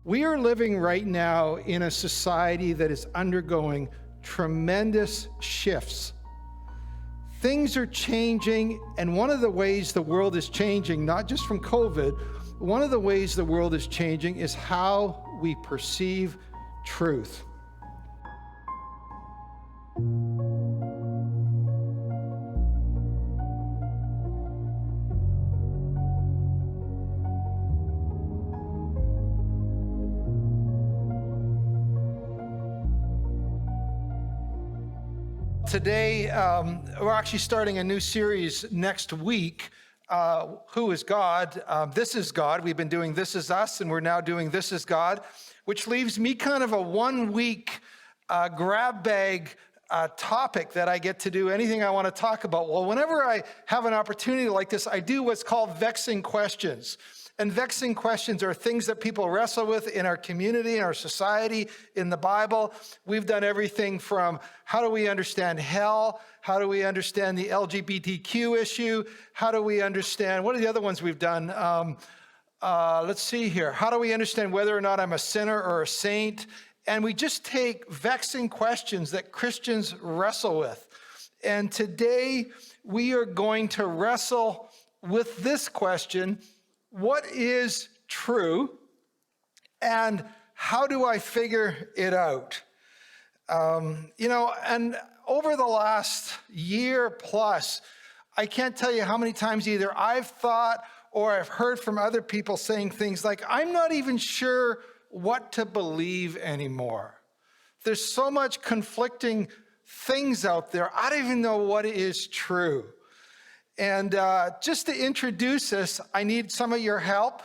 We are living right now in a society that is undergoing tremendous shifts. Things are changing, and one of the ways the world is changing, not just from COVID, one of the ways the world is changing is how we perceive truth. Today, we're actually starting a new series next week. Who is God? This is God. We've been doing This Is Us, and we're now doing This Is God, which leaves me kind of a 1 week grab bag topic that I get to do anything I want to talk about. Well, whenever I have an opportunity like this, I do what's called vexing questions. And vexing questions are things that people wrestle with in our community, in our society, in the Bible. We've done everything from how do we understand hell? How do we understand the LGBTQ issue? How do we understand, what are the other ones we've done? Let's see here. How do we understand whether or not I'm a sinner or a saint? And we just take vexing questions that Christians wrestle with. And today we are going to wrestle with this question: what is true, and how do I figure it out? And over the last year plus, I can't tell you how many times either I've thought or I've heard from other people saying things like, I'm not even sure what to believe anymore. There's so much conflicting things out there. I don't even know what is true. And just to introduce us, I need some of your help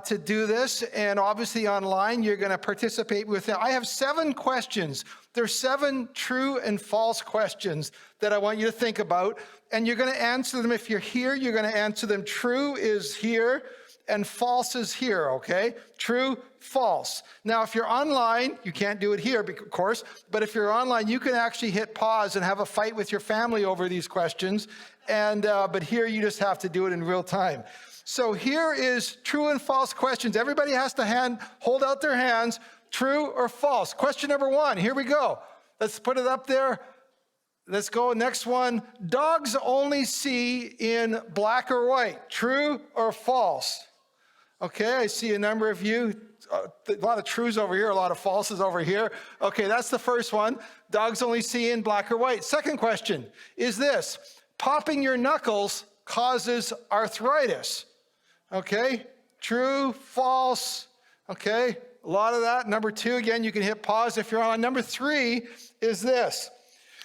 to do this. And obviously online, you're going to participate with it. I have 7 questions. There's 7 true and false questions that I want you to think about. And you're going to answer them. If you're here, you're going to answer them. True is here and false is here, okay? True, false. Now, if you're online, you can't do it here, of course, but if you're online, you can actually hit pause and have a fight with your family over these questions. But here you just have to do it in real time. So here is true and false questions. Everybody has to hold out their hands, true or false. Question number 1, here we go. Let's put it up there. Let's go, next one. Dogs only see in black or white, true or false? Okay, I see a number of you. A lot of trues over here, a lot of falses over here. Okay, that's the first one. Dogs only see in black or white. Second question is this: popping your knuckles causes arthritis. Okay, true, false. Okay, a lot of that. Number 2, again, you can hit pause if you're on. Number 3 is this: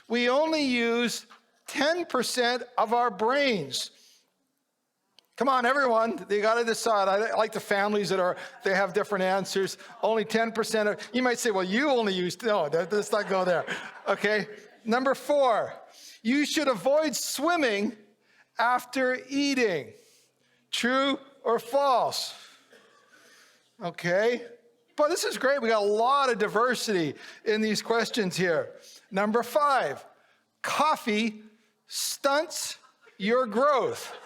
we only use 10% of our brains. Come on, everyone, you got to decide. I like the families they have different answers. Only 10% of, you might say, well, you only use, no, let's not go there. Okay, number 4, you should avoid swimming after eating. True or false? Okay, but this is great. We got a lot of diversity in these questions here. Number 5, coffee stunts your growth.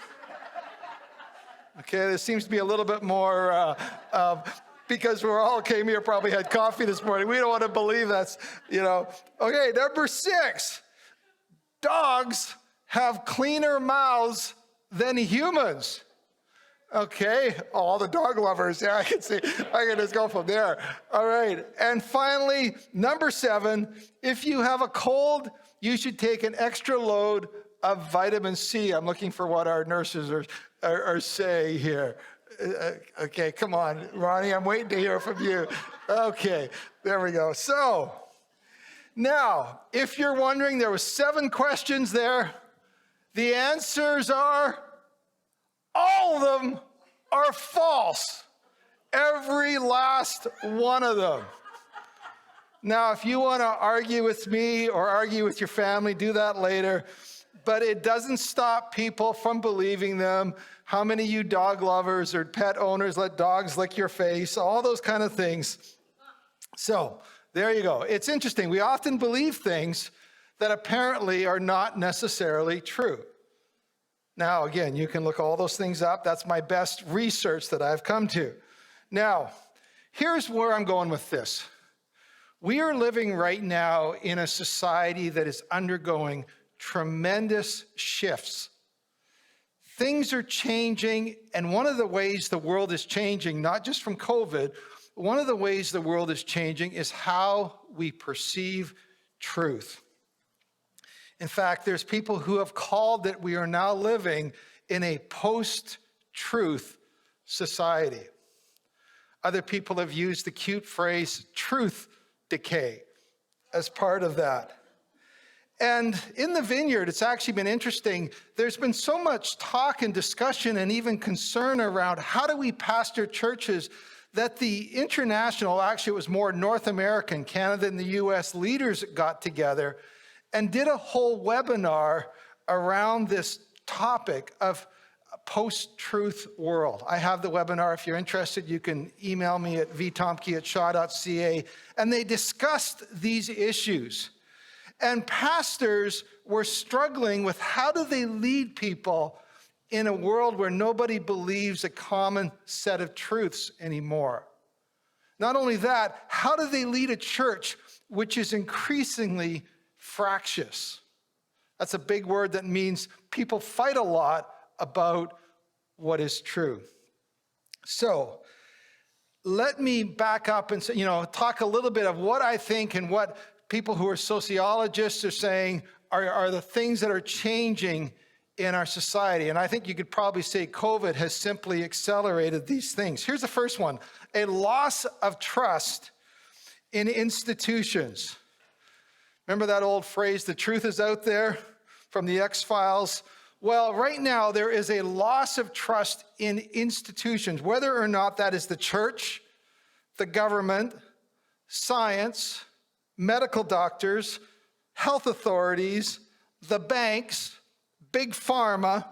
Okay, there seems to be a little bit more, because we all came here, probably had coffee this morning. We don't want to believe that's, Okay, number 6, dogs have cleaner mouths than humans. Okay, all the dog lovers, yeah, I can see, I can just go from there. All right, and finally, number 7, if you have a cold, you should take an extra load of vitamin C. I'm looking for what our nurses are saying here. Okay, come on, Ronnie, I'm waiting to hear from you. Okay, there we go. So, now, if you're wondering, there were 7 questions there. The answers are, all of them are false. Every last one of them. Now, if you want to argue with me or argue with your family, do that later. But it doesn't stop people from believing them. How many of you dog lovers or pet owners let dogs lick your face? All those kind of things. So there you go. It's interesting. We often believe things that apparently are not necessarily true. Now, again, you can look all those things up. That's my best research that I've come to. Now, Here's where I'm going with this. We are living right now in a society that is undergoing tremendous shifts. Things are changing, and one of the ways the world is changing, not just from COVID, one of the ways the world is changing is how we perceive truth. In fact, there's people who have called that we are now living in a post-truth society. Other people have used the cute phrase truth decay as part of that. And in the Vineyard, it's actually been interesting. There's been so much talk and discussion and even concern around how do we pastor churches that the international, actually it was more North American, Canada and the US leaders got together and did a whole webinar around this topic of post-truth world. I have the webinar. If you're interested, you can email me at vtomke@shaw.ca. And they discussed these issues. And pastors were struggling with how do they lead people in a world where nobody believes a common set of truths anymore. Not only that, how do they lead a church which is increasingly fractious? That's a big word that means people fight a lot about what is true. So let me back up and say, talk a little bit of what I think and what people who are sociologists are saying are the things that are changing in our society. And I think you could probably say COVID has simply accelerated these things. Here's the first one: a loss of trust in institutions. Remember that old phrase, the truth is out there, from the X-Files? Well, right now there is a loss of trust in institutions, whether or not that is the church, the government, science, medical doctors, health authorities, the banks, big pharma,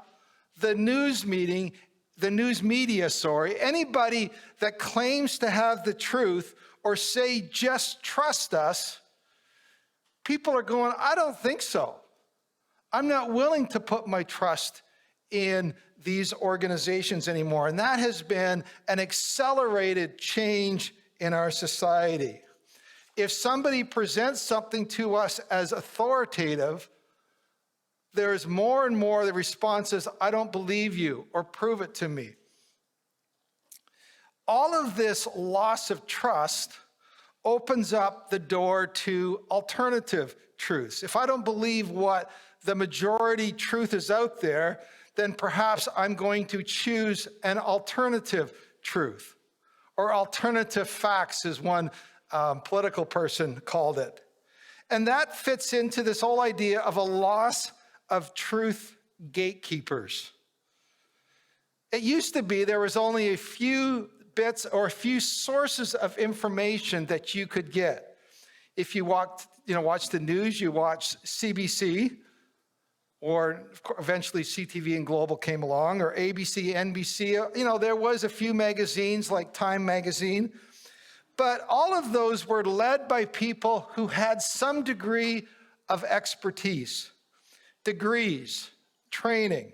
the news media, anybody that claims to have the truth or say, just trust us, people are going, I don't think so. I'm not willing to put my trust in these organizations anymore. And that has been an accelerated change in our society. If somebody presents something to us as authoritative, there's more and more the response is, I don't believe you, or prove it to me. All of this loss of trust opens up the door to alternative truths. If I don't believe what the majority truth is out there, then perhaps I'm going to choose an alternative truth, or alternative facts, as one political person called it. And that fits into this whole idea of a loss of truth gatekeepers. It used to be there was only a few bits or a few sources of information that you could get. If you watch the news, you watch CBC, or eventually CTV and Global came along, or ABC, NBC. There was a few magazines like Time magazine, but all of those were led by people who had some degree of expertise, degrees, training.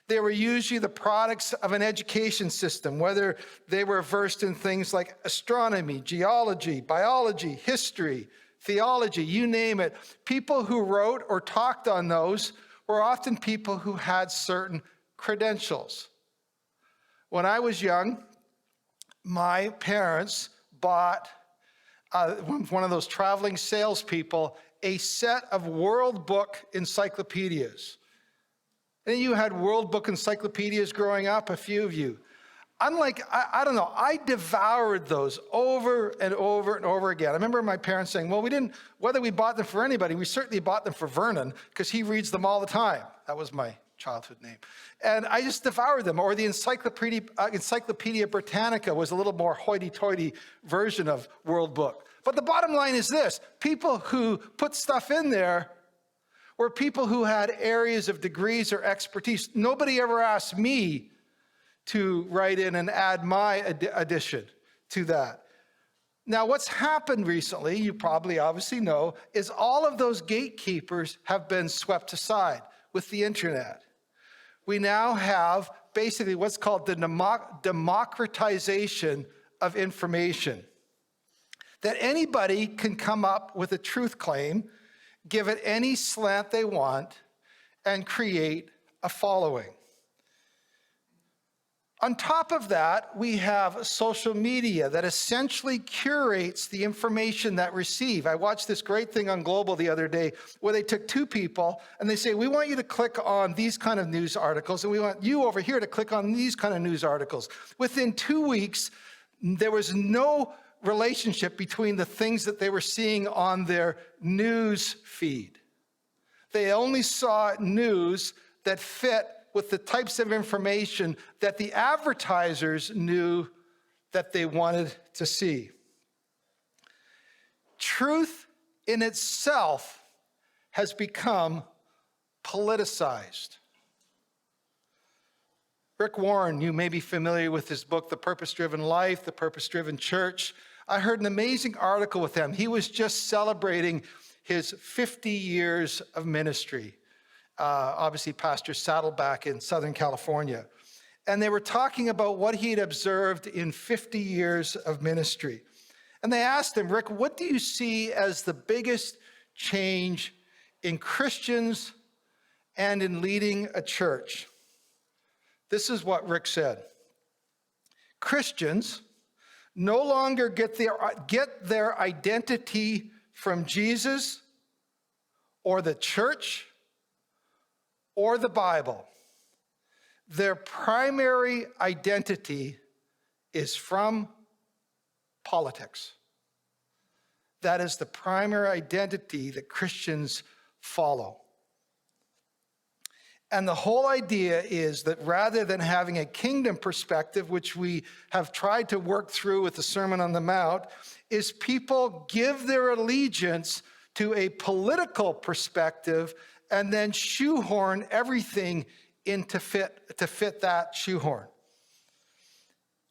They were usually the products of an education system, whether they were versed in things like astronomy, geology, biology, history, theology, you name it. People who wrote or talked on those were often people who had certain credentials. When I was young, my parents bought, one of those traveling salespeople, a set of World Book encyclopedias. And you had World Book encyclopedias growing up, a few of you. I devoured those over and over and over again. I remember my parents saying, well, whether we bought them for anybody, we certainly bought them for Vernon because he reads them all the time. That was my childhood name. And I just devoured them. Or the Encyclopedia Britannica was a little more hoity-toity version of World Book. But the bottom line is this: people who put stuff in there were people who had areas of degrees or expertise. Nobody ever asked me to write in and add my addition to that. Now, what's happened recently, you probably obviously know, is all of those gatekeepers have been swept aside with the internet. We now have basically what's called the democratization of information, that anybody can come up with a truth claim, give it any slant they want, and create a following. On top of that, we have social media that essentially curates the information that receive. I watched this great thing on Global the other day where they took two people and they say, we want you to click on these kind of news articles and we want you over here to click on these kind of news articles. Within 2 weeks, there was no relationship between the things that they were seeing on their news feed. They only saw news that fit with the types of information that the advertisers knew that they wanted to see. Truth in itself has become politicized. Rick Warren, you may be familiar with his book, The Purpose-Driven Life, The Purpose-Driven Church. I heard an amazing article with him. He was just celebrating his 50 years of ministry. Obviously Pastor Saddleback in Southern California. And they were talking about what he had observed in 50 years of ministry. And they asked him, Rick, what do you see as the biggest change in Christians and in leading a church? This is what Rick said. Christians no longer get their identity from Jesus or the church or the Bible. Their primary identity is from politics. That is the primary identity that Christians follow. And the whole idea is that rather than having a kingdom perspective, which we have tried to work through with the Sermon on the Mount, is people give their allegiance to a political perspective and then shoehorn everything in to fit that shoehorn.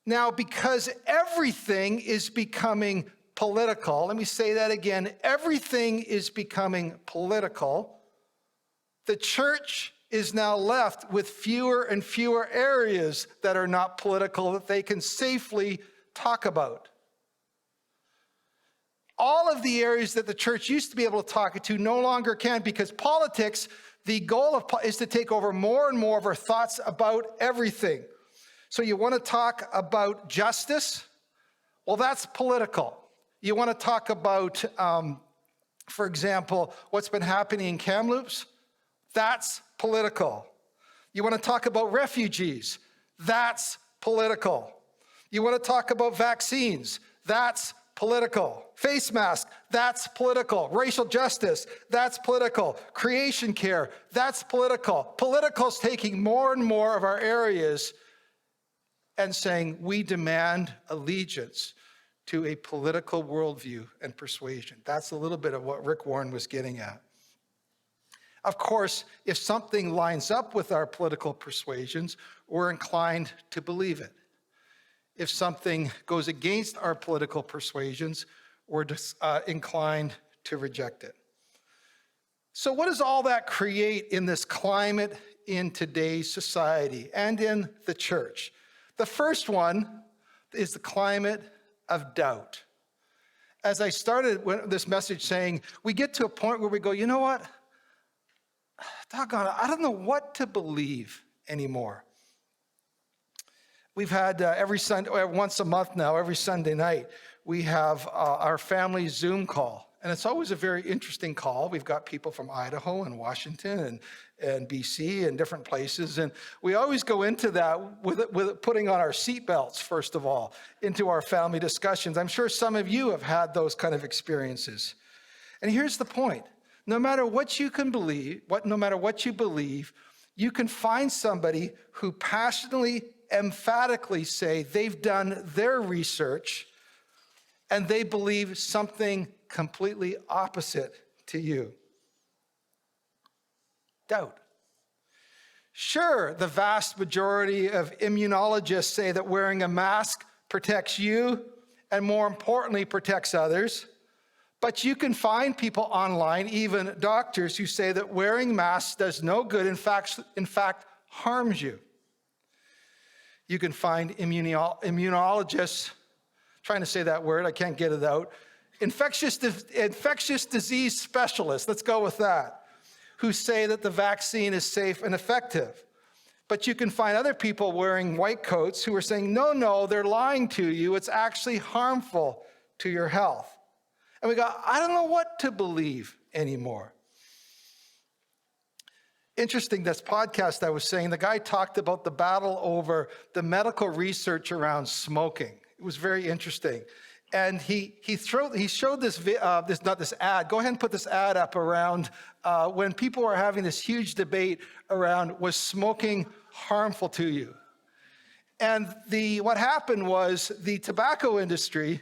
Now, because everything is becoming political, let me say that again, everything is becoming political, the church is now left with fewer and fewer areas that are not political that they can safely talk about. All of the areas that the church used to be able to talk to no longer can, because politics, the goal is to take over more and more of our thoughts about everything. So you want to talk about justice? Well, that's political. You want to talk about, for example, what's been happening in Kamloops? That's political. You want to talk about refugees? That's political. You want to talk about vaccines? That's political. Face mask, that's political. Racial justice, that's political. Creation care, that's political. Political's taking more and more of our areas and saying we demand allegiance to a political worldview and persuasion. That's a little bit of what Rick Warren was getting at. Of course, if something lines up with our political persuasions, we're inclined to believe it. If something goes against our political persuasions, we're inclined to reject it. So what does all that create in this climate in today's society and in the church? The first one is the climate of doubt. As I started this message saying, we get to a point where we go, you know what? Doggone it, I don't know what to believe anymore. We've had every Sunday, once a month now, every Sunday night, we have our family Zoom call. And it's always a very interesting call. We've got people from Idaho and Washington and BC and different places. And we always go into that with putting on our seatbelts, first of all, into our family discussions. I'm sure some of you have had those kind of experiences. And here's the point. No matter what you can believe, no matter what you believe, you can find somebody who passionately, emphatically say they've done their research and they believe something completely opposite to you. Doubt. Sure, the vast majority of immunologists say that wearing a mask protects you and, more importantly, protects others. But you can find people online, even doctors, who say that wearing masks does no good, in fact harms you. You can find immunologists trying to say that word, I can't get it out. Infectious disease specialists, let's go with that, who say that the vaccine is safe and effective. But you can find other people wearing white coats who are saying, no, they're lying to you. It's actually harmful to your health. And we go, I don't know what to believe anymore. Interesting, this podcast I was saying, the guy talked about the battle over the medical research around smoking. It was very interesting. And he showed this ad. Go ahead and put this ad up around when people were having this huge debate around, was smoking harmful to you? And what happened was the tobacco industry,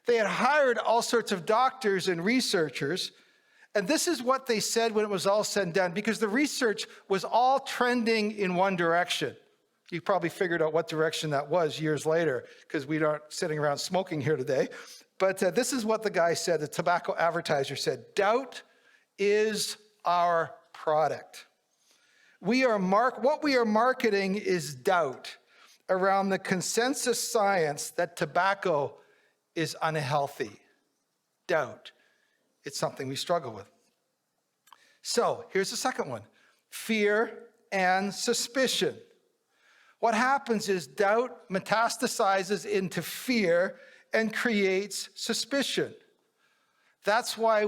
they had hired all sorts of doctors and researchers. And this is what they said when it was all said and done, because the research was all trending in one direction. You probably figured out what direction that was years later, because we aren't sitting around smoking here today. But this is what the guy said, the tobacco advertiser said, doubt is our product. What we are marketing is doubt around the consensus science that tobacco is unhealthy. Doubt. It's something we struggle with. So here's the second one, fear and suspicion. What happens is doubt metastasizes into fear and creates suspicion. That's why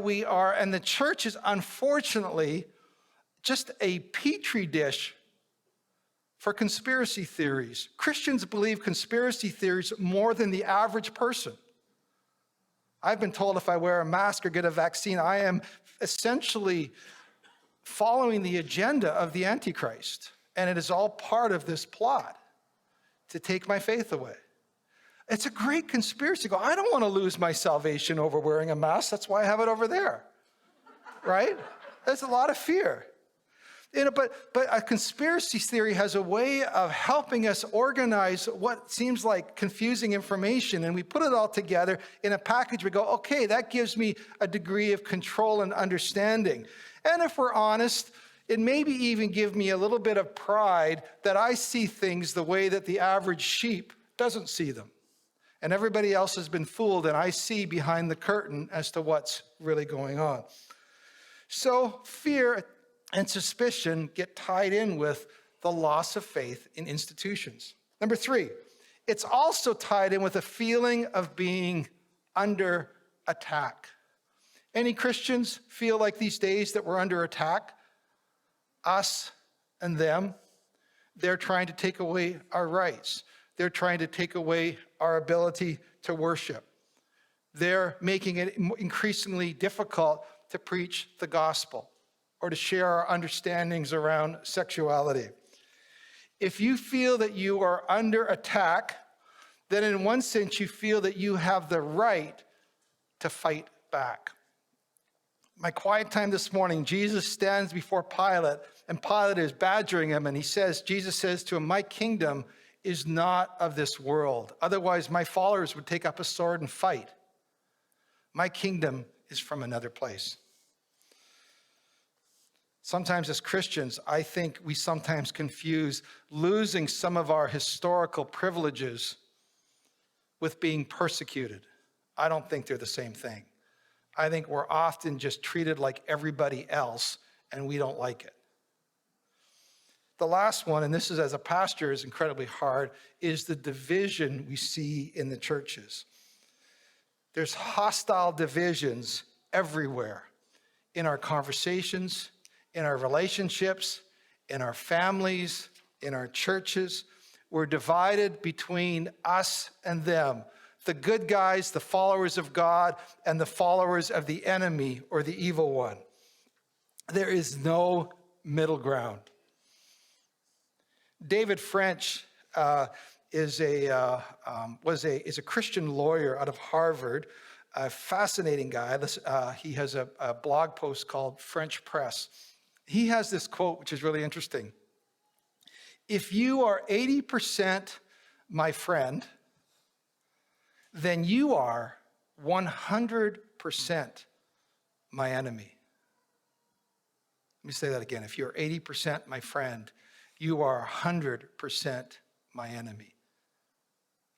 and the church is unfortunately just a petri dish for conspiracy theories. Christians believe conspiracy theories more than the average person. I've been told if I wear a mask or get a vaccine, I am essentially following the agenda of the Antichrist. And it is all part of this plot to take my faith away. It's a great conspiracy. I don't want to lose my salvation over wearing a mask. That's why I have it over there, right? There's a lot of fear. But a conspiracy theory has a way of helping us organize what seems like confusing information, and we put it all together in a package. We go, okay, that gives me a degree of control and understanding. And if we're honest, it maybe even give me a little bit of pride that I see things the way that the average sheep doesn't see them. And everybody else has been fooled, and I see behind the curtain as to what's really going on. So fear and suspicion get tied in with the loss of faith in institutions. Number 3, it's also tied in with a feeling of being under attack. Any Christians feel like these days that we're under attack? Us and them. They're trying to take away our rights. They're trying to take away our ability to worship. They're making it increasingly difficult to preach the gospel or to share our understandings around sexuality. If you feel that you are under attack, then in one sense you feel that you have the right to fight back. My quiet time this morning, Jesus stands before Pilate, and Pilate is badgering him, and Jesus says to him, my kingdom is not of this world. Otherwise, my followers would take up a sword and fight. My kingdom is from another place. Sometimes as Christians, I think we sometimes confuse losing some of our historical privileges with being persecuted. I don't think they're the same thing. I think we're often just treated like everybody else, and we don't like it. The last one, and this is as a pastor is incredibly hard, is the division we see in the churches. There's hostile divisions everywhere in our conversations, in our relationships, in our families, in our churches. We're divided between us and them, the good guys, the followers of God, and the followers of the enemy or the evil one. There is no middle ground. David French is a Christian lawyer out of Harvard, a fascinating guy. He has a blog post called French Press. He has this quote, which is really interesting. If you are 80% my friend, then you are 100% my enemy. Let me say that again. If you're 80% my friend, you are 100% my enemy.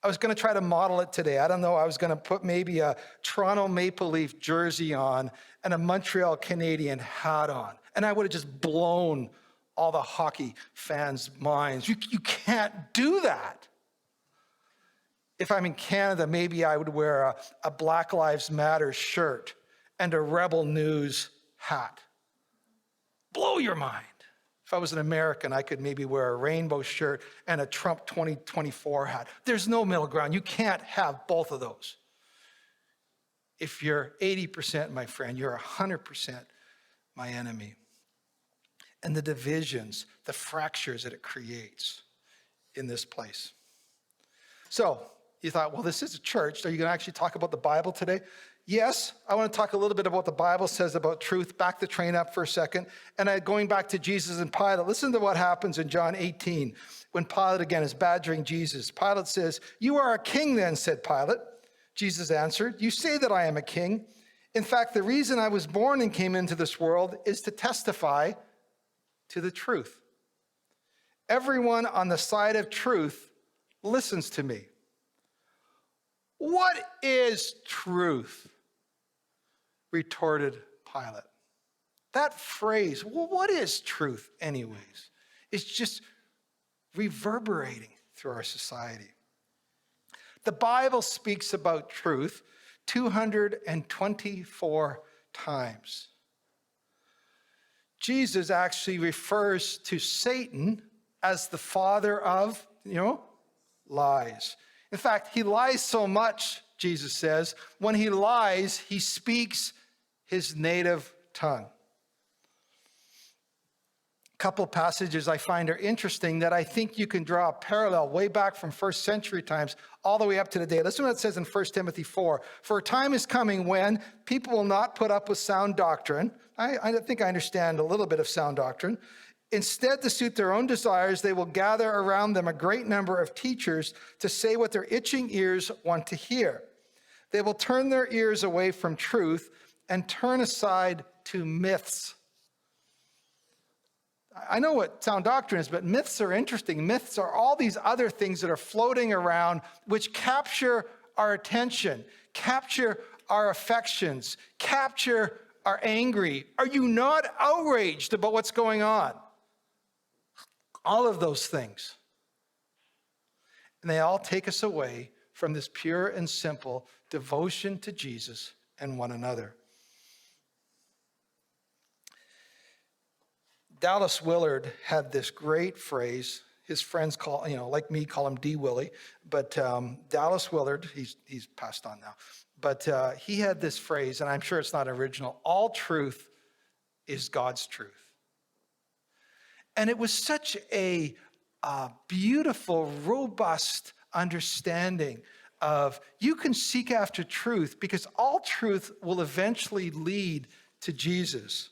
I was going to try to model it today. I don't know. I was going to put maybe a Toronto Maple Leaf jersey on and a Montreal Canadian hat on. And I would have just blown all the hockey fans' minds. You can't do that. If I'm in Canada, maybe I would wear a Black Lives Matter shirt and a Rebel News hat. Blow your mind. If I was an American, I could maybe wear a rainbow shirt and a Trump 2024 hat. There's no middle ground. You can't have both of those. If you're 80% my friend, you're 100% my enemy. And the divisions, the fractures that it creates in this place. So you thought, well, this is a church. Are you going to actually talk about the Bible today? Yes, I want to talk a little bit about what the Bible says about truth. Back the train up for a second. And going back to Jesus and Pilate, listen to what happens in John 18 when Pilate again is badgering Jesus. Pilate says, "You are a king then," said Pilate. Jesus answered, "You say that I am a king. In fact, the reason I was born and came into this world is to testify to the truth. Everyone on the side of truth listens to me." "What is truth?" retorted Pilate. That phrase, well, what is truth anyways? It's just reverberating through our society. The Bible speaks about truth 224 times. Jesus actually refers to Satan as the father of, lies. In fact, he lies so much, Jesus says, when he lies, he speaks his native tongue. A couple of passages I find are interesting that I think you can draw a parallel way back from first century times all the way up to today. Listen to what it says in 1 Timothy 4. "For a time is coming when people will not put up with sound doctrine." I think I understand a little bit of sound doctrine. "Instead, to suit their own desires, they will gather around them a great number of teachers to say what their itching ears want to hear. They will turn their ears away from truth and turn aside to myths." I know what sound doctrine is, but myths are interesting. Myths are all these other things that are floating around which capture our attention, capture our affections, capture our angry. Are you not outraged about what's going on? All of those things. And they all take us away from this pure and simple devotion to Jesus and one another. Dallas Willard had this great phrase. His friends call, like me, call him D. Willie. But Dallas Willard, he's passed on now. But he had this phrase, and I'm sure it's not original: "All truth is God's truth." And it was such a beautiful, robust understanding of you can seek after truth because all truth will eventually lead to Jesus.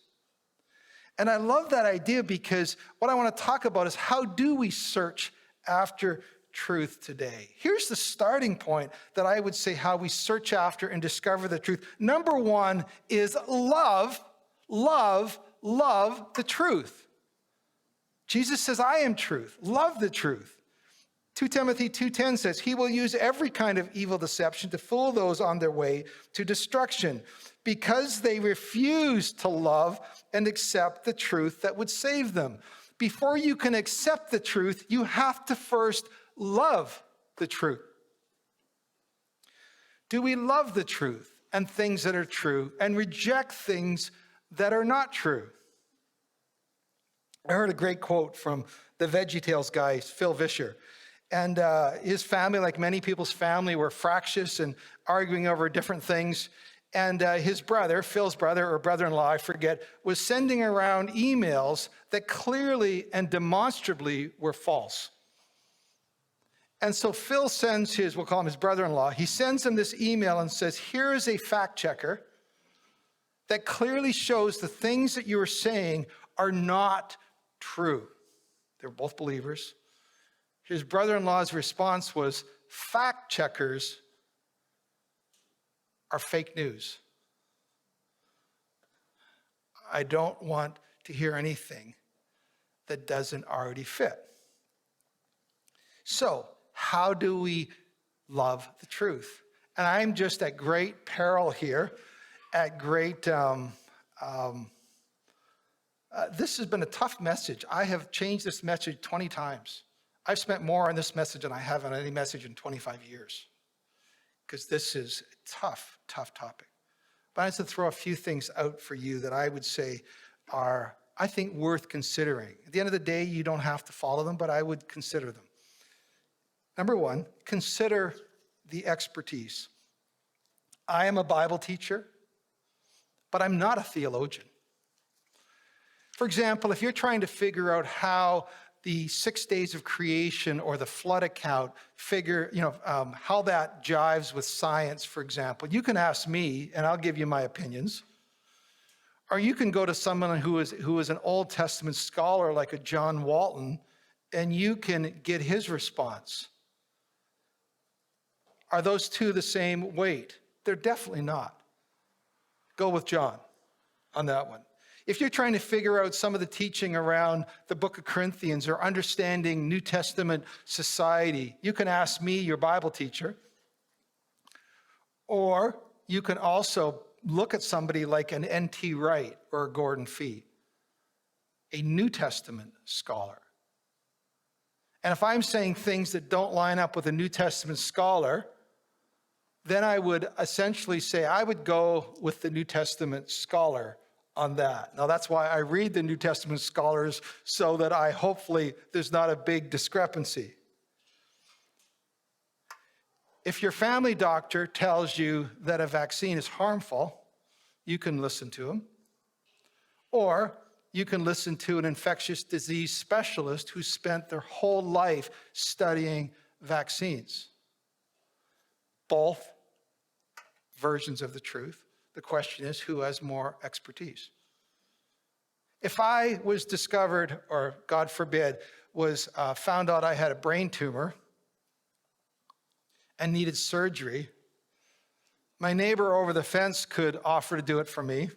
And I love that idea because what I want to talk about is how do we search after truth today? Here's the starting point that I would say how we search after and discover the truth. Number one is love the truth. Jesus says, "I am truth." Love the truth. 2 Timothy 2:10 says, "He will use every kind of evil deception to fool those on their way to destruction, because they refuse to love and accept the truth that would save them." Before you can accept the truth, you have to first love the truth. Do we love the truth and things that are true and reject things that are not true? I heard a great quote from the VeggieTales guy, Phil Vischer. And his family, like many people's family, were fractious and arguing over different things. And his brother, Phil's brother or brother-in-law, I forget, was sending around emails that clearly and demonstrably were false. And so Phil sends we'll call him his brother-in-law, he sends him this email and says, "Here is a fact checker that clearly shows the things that you are saying are not true." They're both believers. His brother-in-law's response was, "Fact checkers are fake news. I don't want to hear anything that doesn't already fit." So, how do we love the truth. And I'm just at great peril here, at great, this has been a tough message. I have changed this message 20 times. I've spent more on this message than I have on any message in 25 years, because this is a tough, tough topic. But I want to throw a few things out for you that I would say are, I think, worth considering. At the end of the day, you don't have to follow them, but I would consider them. Number one, consider the expertise. I am a Bible teacher, but I'm not a theologian. For example, if you're trying to figure out how the 6 days of creation or the flood account how that jives with science, for example, you can ask me and I'll give you my opinions. Or you can go to someone who is an Old Testament scholar like a John Walton, and you can get his response. Are those two the same weight? They're definitely not. Go with John on that one. If you're trying to figure out some of the teaching around the book of Corinthians or understanding New Testament society, you can ask me, your Bible teacher. Or you can also look at somebody like an N.T. Wright or a Gordon Fee, a New Testament scholar. And if I'm saying things that don't line up with a New Testament scholar, then I would essentially say I would go with the New Testament scholar on that. Now, that's why I read the New Testament scholars, so that hopefully there's not a big discrepancy. If your family doctor tells you that a vaccine is harmful, you can listen to him. Or you can listen to an infectious disease specialist who spent their whole life studying vaccines. Both versions of the truth. The question is, who has more expertise? If I was discovered, or God forbid, was found out I had a brain tumor and needed surgery, my neighbor over the fence could offer to do it for me.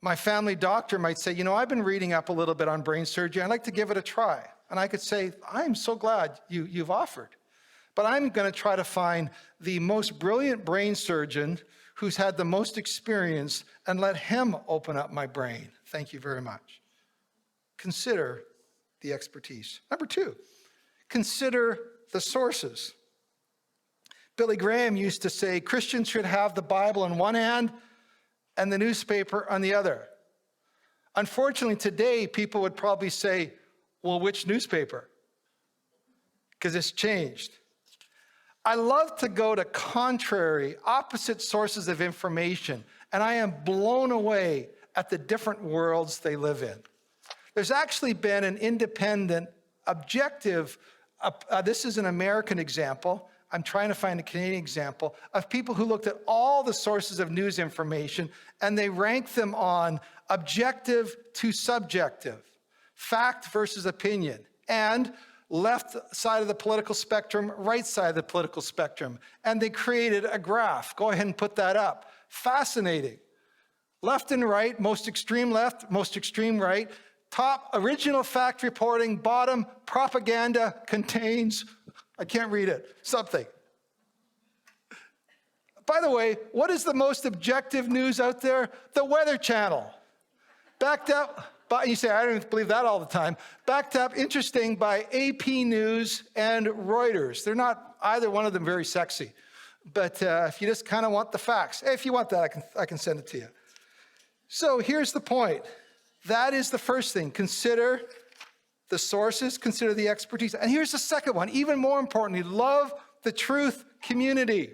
My family doctor might say, I've been reading up a little bit on brain surgery. I'd like to give it a try. And I could say, I'm so glad you've offered. But I'm going to try to find the most brilliant brain surgeon who's had the most experience and let him open up my brain. Thank you very much. Consider the expertise. Number two, consider the sources. Billy Graham used to say Christians should have the Bible in one hand and the newspaper on the other. Unfortunately, today, people would probably say, well, which newspaper? Because it's changed. I love to go to contrary, opposite sources of information, and I am blown away at the different worlds they live in. There's actually been an independent, objective, this is an American example, I'm trying to find a Canadian example, of people who looked at all the sources of news information and they ranked them on objective to subjective, fact versus opinion, and left side of the political spectrum, right side of the political spectrum. And they created a graph. Go ahead and put that up. Fascinating. Left and right, most extreme left, most extreme right. Top, original fact reporting. Bottom, propaganda contains, I can't read it, something. By the way, what is the most objective news out there? The Weather Channel. Backed up. But you say, I don't believe that all the time. Backed up, interesting, by AP News and Reuters. They're not either one of them very sexy. But if you just kind of want the facts, if you want that, I can send it to you. So here's the point. That is the first thing. Consider the sources, consider the expertise. And here's the second one, even more importantly, love the truth community.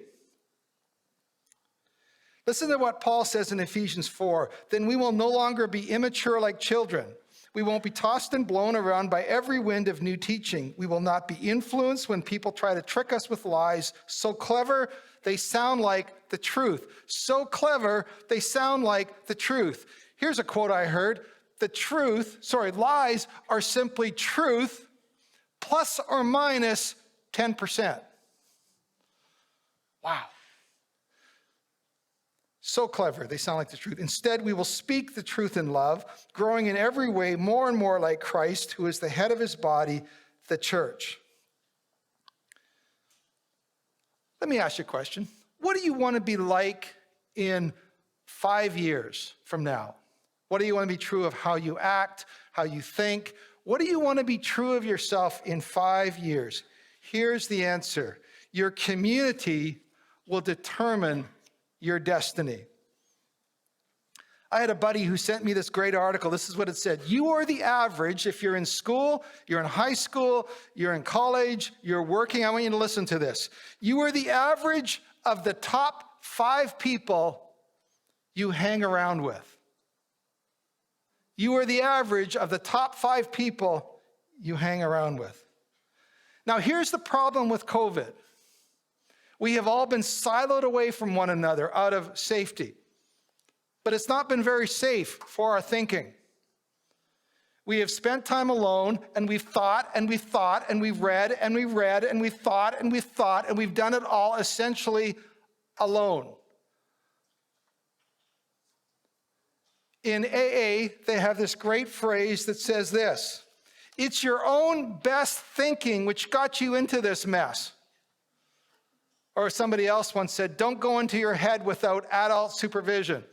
Listen to what Paul says in Ephesians 4. Then we will no longer be immature like children. We won't be tossed and blown around by every wind of new teaching. We will not be influenced when people try to trick us with lies so clever they sound like the truth. So clever they sound like the truth. Here's a quote I heard. Lies are simply truth plus or minus 10%. Wow. So clever, they sound like the truth. Instead, we will speak the truth in love, growing in every way more and more like Christ, who is the head of his body, the church. Let me ask you a question. What do you want to be like in 5 years from now? What do you want to be true of how you act, how you think? What do you want to be true of yourself in 5 years? Here's the answer. Your community will determine your destiny. I had a buddy who sent me this great article. This is what it said. You are the average, if you're in school, you're in high school, you're in college, you're working. I want you to listen to this. You are the average of the top 5 people you hang around with. You are the average of the top 5 people you hang around with. Now, here's the problem with COVID. We have all been siloed away from one another out of safety. But it's not been very safe for our thinking. We have spent time alone, and we've thought, and we've thought, and we've read, and we've read, and we've thought, and we've thought, and we've done it all essentially alone. In AA, they have this great phrase that says this: it's your own best thinking which got you into this mess. Or somebody else once said, don't go into your head without adult supervision.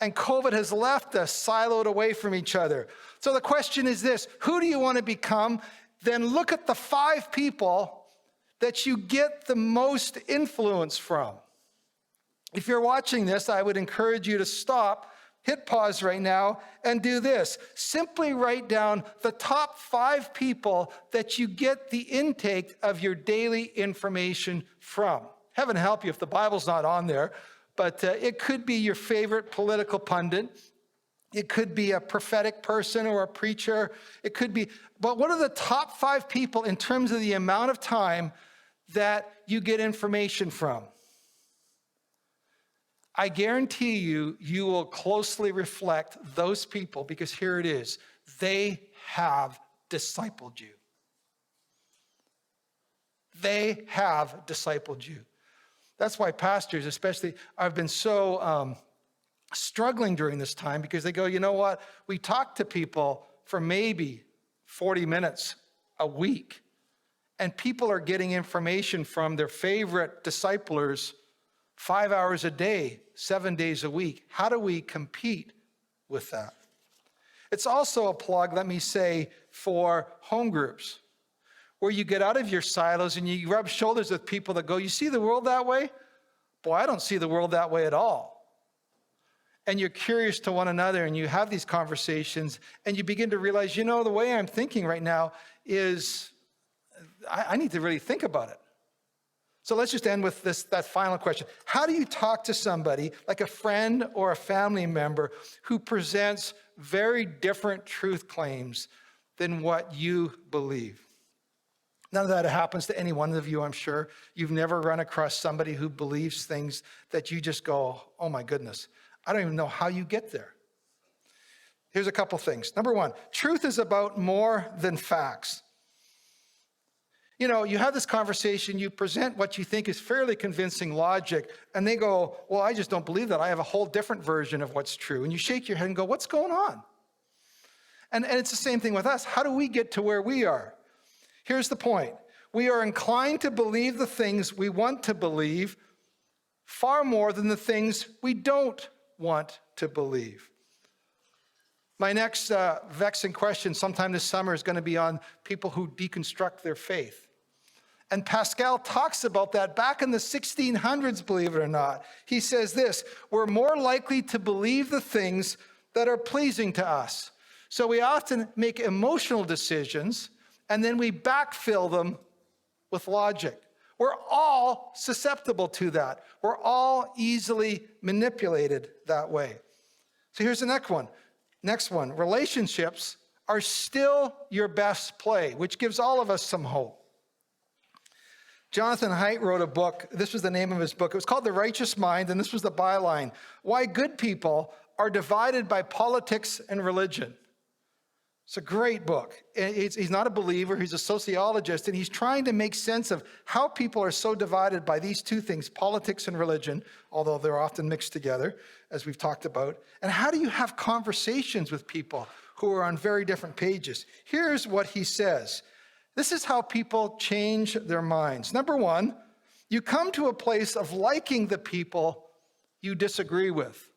And COVID has left us siloed away from each other. So the question is this: who do you want to become? Then look at the 5 people that you get the most influence from. If you're watching this, I would encourage you to stop, hit pause right now, and do this. Simply write down the top 5 people that you get the intake of your daily information from. Heaven help you if the Bible's not on there, but it could be your favorite political pundit. It could be a prophetic person or a preacher. It could be, but what are the top 5 people in terms of the amount of time that you get information from? I guarantee you, you will closely reflect those people, because here it is. They have discipled you. They have discipled you. That's why pastors, especially, have been so struggling during this time, because they go, you know what? We talk to people for maybe 40 minutes a week, and people are getting information from their favorite disciplers 5 hours a day, 7 days a week. How do we compete with that? It's also a plug, let me say, for home groups, where you get out of your silos and you rub shoulders with people that go, you see the world that way? Boy, I don't see the world that way at all. And you're curious to one another, and you have these conversations, and you begin to realize, you know, the way I'm thinking right now is, I need to really think about it. So let's just end with that final question. How do you talk to somebody, like a friend or a family member, who presents very different truth claims than what you believe? None of that happens to any one of you, I'm sure. You've never run across somebody who believes things that you just go, oh my goodness, I don't even know how you get there. Here's a couple things. Number 1, truth is about more than facts. You know, you have this conversation, you present what you think is fairly convincing logic, and they go, well, I just don't believe that. I have a whole different version of what's true. And you shake your head and go, what's going on? And it's the same thing with us. How do we get to where we are? Here's the point. We are inclined to believe the things we want to believe far more than the things we don't want to believe. My next vexing question sometime this summer is going to be on people who deconstruct their faith. And Pascal talks about that back in the 1600s, believe it or not. He says this: we're more likely to believe the things that are pleasing to us. So we often make emotional decisions, and then we backfill them with logic. We're all susceptible to that. We're all easily manipulated that way. So here's the next one. Next one, relationships are still your best play, which gives all of us some hope. Jonathan Haidt wrote a book. This was the name of his book. It was called The Righteous Mind, and this was the byline: Why Good People Are Divided by Politics and Religion. It's a great book. He's not a believer, he's a sociologist, and he's trying to make sense of how people are so divided by these two things, politics and religion, although they're often mixed together, as we've talked about. And how do you have conversations with people who are on very different pages? Here's what he says. This is how people change their minds. Number 1, You come to a place of liking the people you disagree with.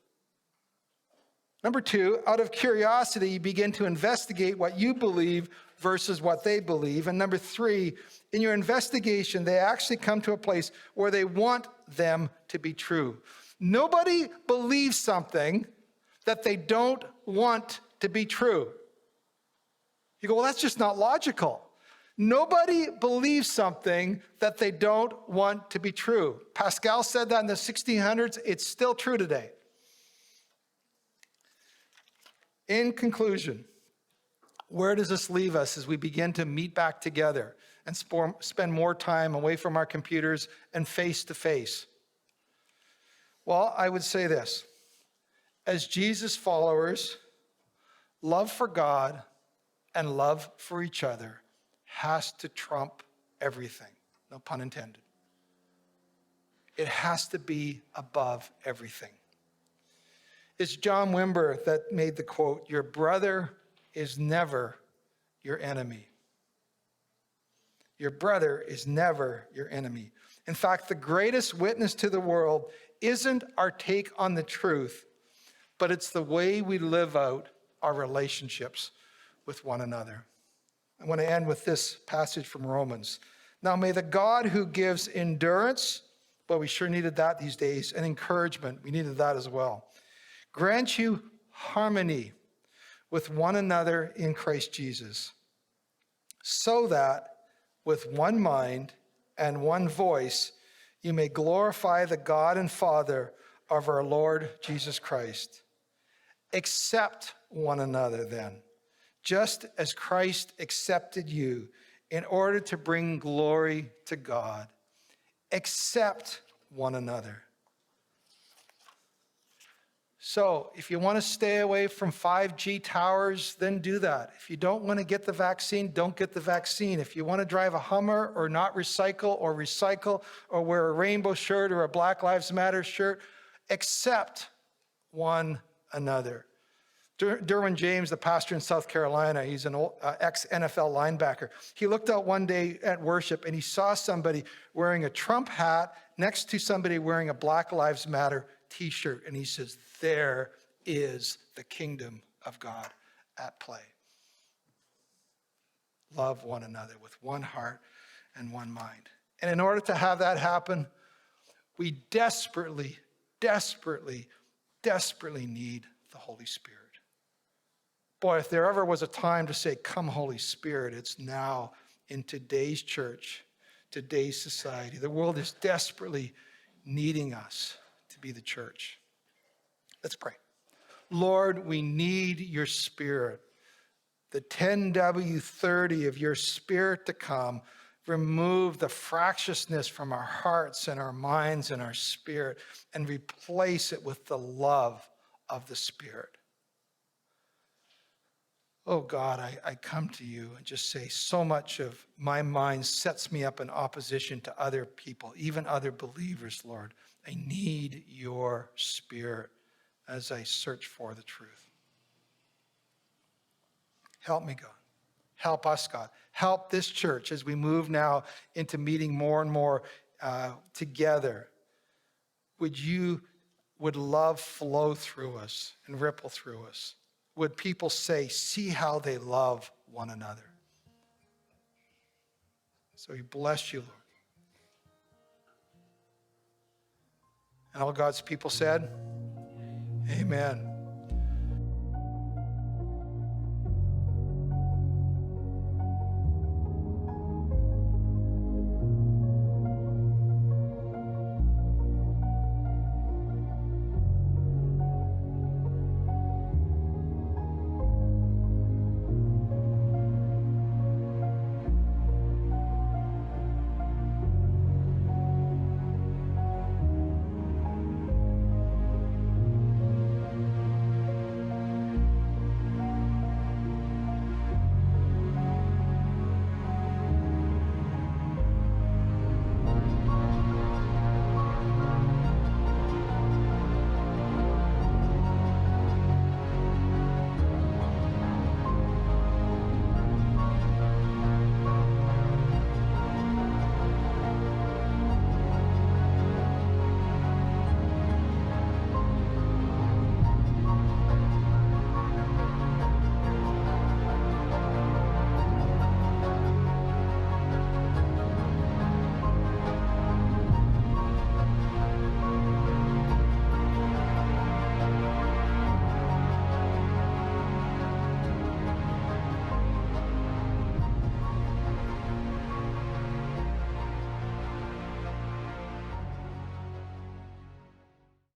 Number two, out of curiosity, you begin to investigate what you believe versus what they believe. And number three, in your investigation, they actually come to a place where they want them to be true. Nobody believes something that they don't want to be true. You go, well, that's just not logical. Nobody believes something that they don't want to be true. Pascal said that in the 1600s. It's still true today. In conclusion, where does this leave us as we begin to meet back together and spend more time away from our computers and face to face? Well, I would say this. As Jesus followers, love for God and love for each other has to trump everything. No pun intended. It has to be above everything. It's John Wimber that made the quote, "Your brother is never your enemy." Your brother is never your enemy. In fact, the greatest witness to the world isn't our take on the truth, but it's the way we live out our relationships with one another. I want to end with this passage from Romans. Now may the God who gives endurance, well, we sure needed that these days, and encouragement, we needed that as well, grant you harmony with one another in Christ Jesus, so that with one mind and one voice you may glorify the God and Father of our Lord Jesus Christ. Accept one another then, just as Christ accepted you in order to bring glory to God. Accept one another. So if you want to stay away from 5G towers, then do that. If you don't want to get the vaccine, don't get the vaccine. If you want to drive a Hummer or not recycle or wear a rainbow shirt or a Black Lives Matter shirt, accept one another. Derwin James, the pastor in South Carolina, he's an ex-NFL linebacker. He looked out one day at worship and he saw somebody wearing a Trump hat next to somebody wearing a Black Lives Matter t-shirt. And he says, there is the kingdom of God at play. Love one another with one heart and one mind. And in order to have that happen, we desperately, desperately, desperately need the Holy Spirit. Boy, if there ever was a time to say, come Holy Spirit, it's now in today's church, today's society. The world is desperately needing us to be the church. Let's pray. Lord, we need your Spirit. The 10W30 of your Spirit to come. Remove the fractiousness from our hearts and our minds and our spirit and replace it with the love of the Spirit. Oh God, I come to you and just say so much of my mind sets me up in opposition to other people, even other believers, Lord. I need your Spirit as I search for the truth. Help me, God. Help us, God. Help this church as we move now into meeting more and more together. Would love flow through us and ripple through us? Would people say, see how they love one another? So we bless you, Lord. And all God's people said, amen.